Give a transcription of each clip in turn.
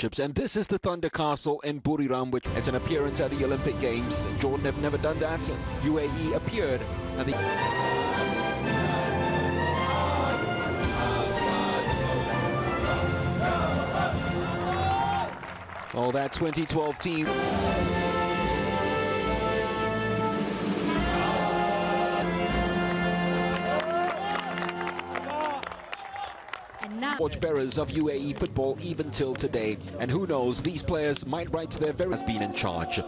And this is the Thunder Castle in Buriram, which is an appearance at the Olympic Games. Jordan have never done that. UAE appeared at the... Oh, that 2012 team. Torchbearers of UAE football even till today, and who knows, these players might write to their very has been in charge.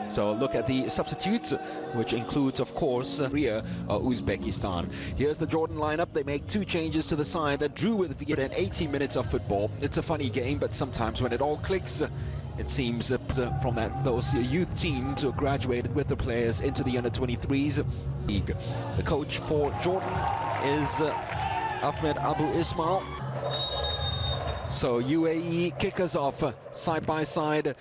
So look at the substitutes, which includes, of course, Uzbekistan. Here's the Jordan lineup. They make two changes to the side that drew with Vietnam 80 minutes of football. It's a funny game, but sometimes when it all clicks, it seems from those youth teams who graduated with the players into the under-23s league. The coach for Jordan is Ahmed Abu Ismail. So UAE kick us off side by side.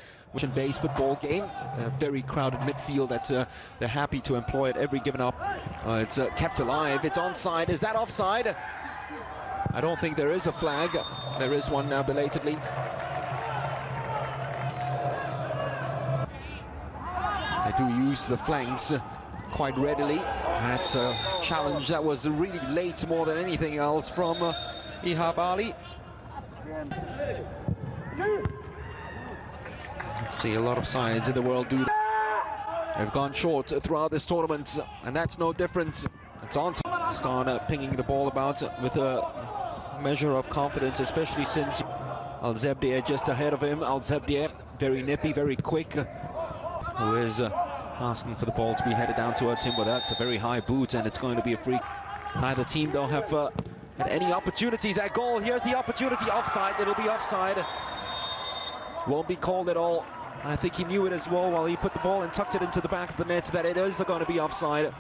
Based football game, a very crowded midfield that they're happy to employ at every given up. It's kept alive. It's onside. Is that offside? I don't think there is a flag. There is one now belatedly. They do use the flanks quite readily. That's a challenge that was really late more than anything else from Ihab Ali. See a lot of sides in the world do that. They've gone short throughout this tournament, and that's no different. It's on time. Start pinging the ball about with a measure of confidence, especially since Al-Zebdieh just ahead of him. Al-Zebdieh, very nippy, very quick, who is asking for the ball to be headed down towards him, but that's a very high boot, and it's going to be a free. Neither team, though, have had any opportunities at goal. Here's the opportunity, offside. It'll be offside. Won't be called at all. I think he knew it as well while he put the ball and tucked it into the back of the net that it is going to be offside.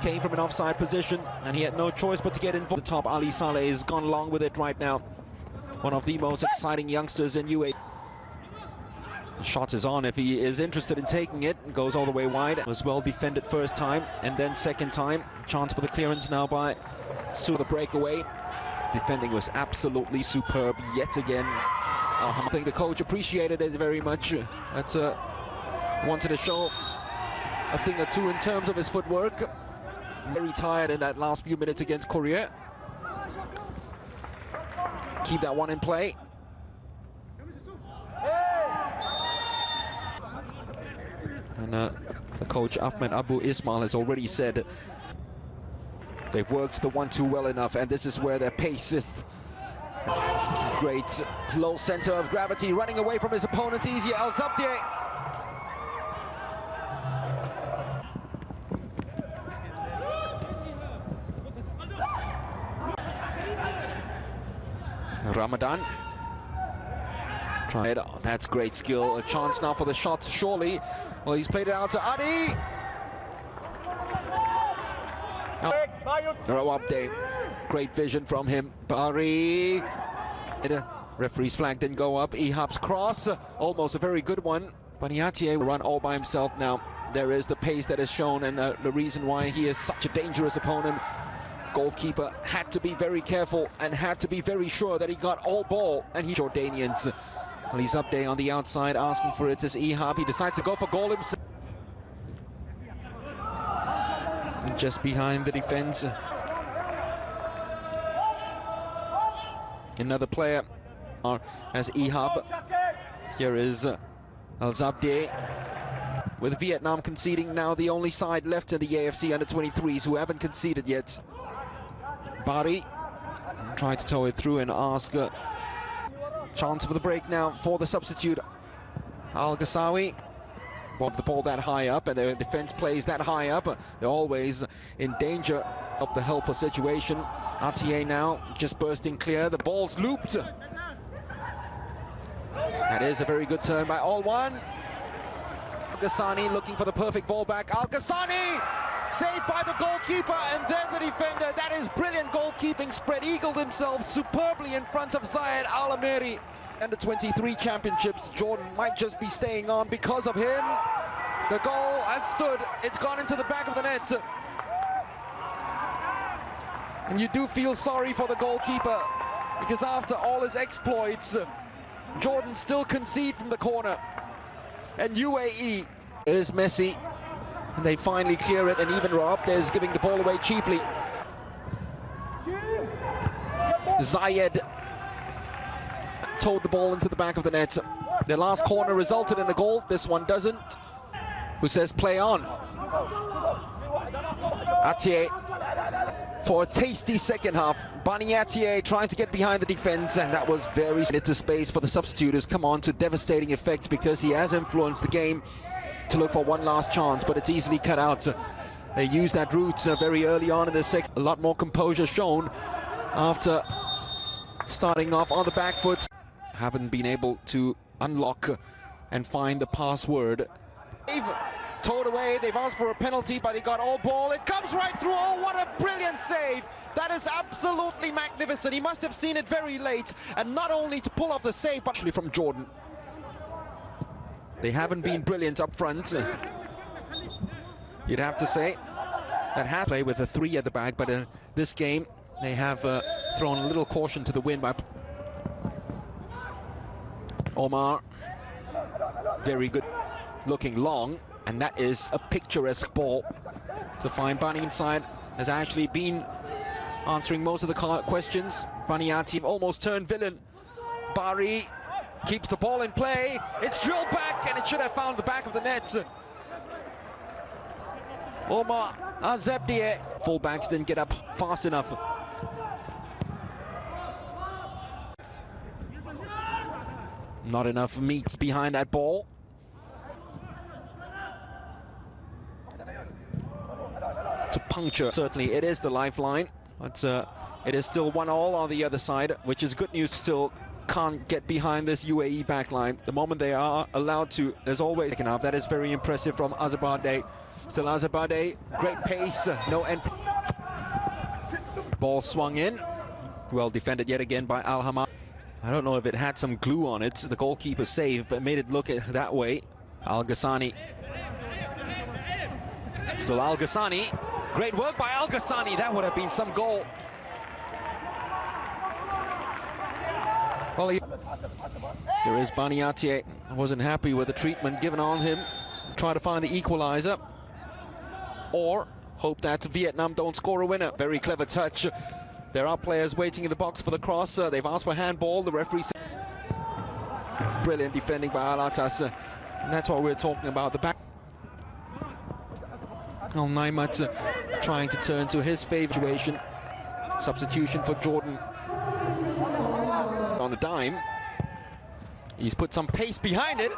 Came from an offside position and he had no choice but to get in for the top. Ali Saleh has gone along with it right now. One of the most exciting youngsters in UAE. The shot is on if he is interested in taking it. Goes all the way wide. Was well defended first time and then second time. Chance for the clearance now by Su. The breakaway. Defending was absolutely superb yet again. I think the coach appreciated it very much. That's wanted to show a thing or two in terms of his footwork. Very tired in that last few minutes against Korea. Keep that one in play. And the coach Ahmed Abu Ismail has already said they've worked the 1-2 well enough, and this is where their pace is. Great low center of gravity, running away from his opponent. Easy, Al-Zebdieh. Ramadan. Tried. Oh, that's great skill. A chance now for the shots, surely. Well, he's played it out to Adi. Rawabde. Great vision from him. Bari. Referee's flag didn't go up. Ihab's cross, almost a very good one. Baniatier will run all by himself now. There is the pace that is shown, and the reason why he is such a dangerous opponent. Goalkeeper had to be very careful and had to be very sure that he got all ball, and he Jordanians. Well, he's up there on the outside asking for it as Ihab. He decides to go for goal himself. Just behind the defense. Another player as Ihab. Here is Al-Zebdieh. With Vietnam conceding now, the only side left in the AFC under-23s who haven't conceded yet. Bari trying to tow it through and ask chance for the break now for the substitute Al-Ghasawi. Bob the ball that high up, and their defense plays that high up. They're always in danger of the helper situation. Atier now just bursting clear. The ball's looped. That is a very good turn by Al-Wan. Al-Ghassani looking for the perfect ball back. Al-Ghassani saved by the goalkeeper, and then the defender. That is brilliant goalkeeping. Spread eagled himself superbly in front of Zayed Al-Amiri. And the 23 championships, Jordan might just be staying on because of him. The goal has stood. It's gone into the back of the net. And you do feel sorry for the goalkeeper, because after all his exploits, Jordan still concede from the corner. And UAE is Messi. And they finally clear it, and even Rob is giving the ball away cheaply. Zayed towed the ball into the back of the net. Their last corner resulted in a goal. This one doesn't. Who says play on? Atier for a tasty second half. Bani Atier trying to get behind the defense, and that was very into space for the substitute has come on to devastating effect because he has influenced the game to look for one last chance, but it's easily cut out. They used that route very early on in the second. A lot more composure shown after starting off on the back foot. Haven't been able to unlock and find the password. They've towed away, they've asked for a penalty, but he got all ball. It comes right through. Oh, what a brilliant save. That is absolutely magnificent. He must have seen it very late, and not only to pull off the save, but actually from Jordan. They haven't been brilliant up front, you'd have to say. That had play with a 3 at the back, but this game they have thrown a little caution to the wind by Omar. Very good looking long, and that is a picturesque ball to find Bani inside. Has actually been answering most of the questions. Bani Atier almost turned villain. Bari keeps the ball in play. It's drilled back, and it should have found the back of the net. Omar Azebdieh. Fullbacks didn't get up fast enough. Not enough meat behind that ball. To puncture, certainly it is the lifeline, but it is still 1-1 on the other side, which is good news. Still can't get behind this UAE backline. The moment they are allowed to, there's always second half. That is very impressive from Azebdieh. Still Azebdieh, great pace, no end. Ball swung in, well defended yet again by Al-Hamad. I don't know if it had some glue on it. The goalkeeper save made it look that way. Al-Ghassani. Still Al-Ghassani. Great work by Al-Ghassani. That would have been some goal. Well, there is Bani Atier. I wasn't happy with the treatment given on him. Try to find the equalizer, or hope that Vietnam don't score a winner. Very clever touch. There are players waiting in the box for the cross. They've asked for handball. The referee said brilliant defending by Alatas. And that's what we're talking about. The back. Al Naimat trying to turn to his favorite situation. Substitution for Jordan. On a dime. He's put some pace behind it.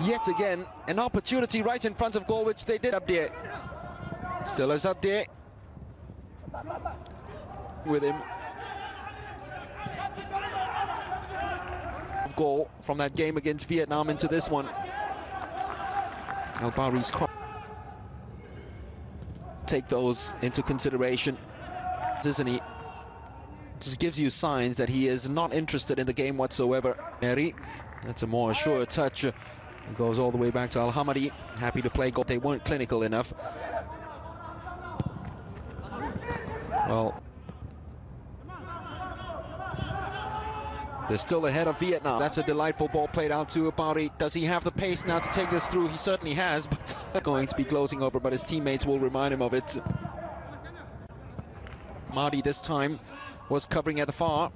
Yet again, an opportunity right in front of goal, which they did. Abdieh. Still is Abdieh. With him. Goal from that game against Vietnam into this one. Al Bari's cross. Take those into consideration, isn't he? Just gives you signs that he is not interested in the game whatsoever. Eri, that's a more assured touch. It goes all the way back to Al-Hamadi. Happy to play goal. They weren't clinical enough. Well, they're still ahead of Vietnam. That's a delightful ball played out to Bari. Does he have the pace now to take this through? He certainly has, but going to be closing over, but his teammates will remind him of it. Mahdi this time was covering at the far.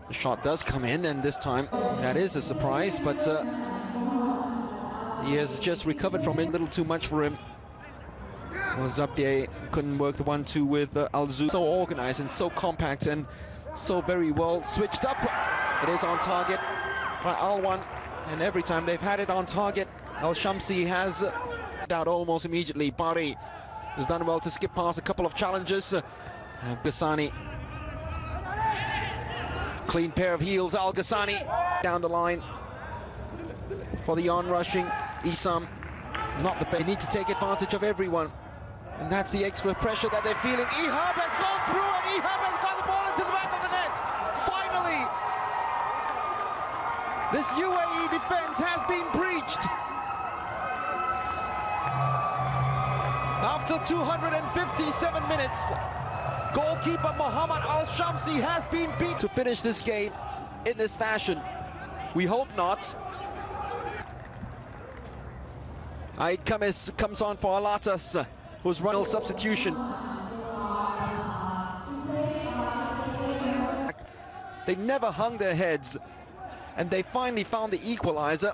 The shot does come in, and this time that is a surprise, but he has just recovered from it. A little too much for him. Well, Zabdieh couldn't work the 1-2 with Al-Zoo. So organized and so compact and so very well switched up. It is on target by Alwan, and every time they've had it on target, Al-Shamsi has out almost immediately. Bari has done well to skip past a couple of challenges. Ghassani, clean pair of heels. Al-Ghassani down the line for the on-rushing Isam. Not the best. They need to take advantage of everyone, and that's the extra pressure that they're feeling. Ihab has gone through, and Ihab has got the ball into the back of the net. Finally, this UAE defense has been breached. After 257 minutes, goalkeeper Mohammad Al-Shamsi has been beat to finish this game in this fashion. We hope not. Ait Kamis comes on for Alatas, who's running substitution. They never hung their heads, and they finally found the equalizer.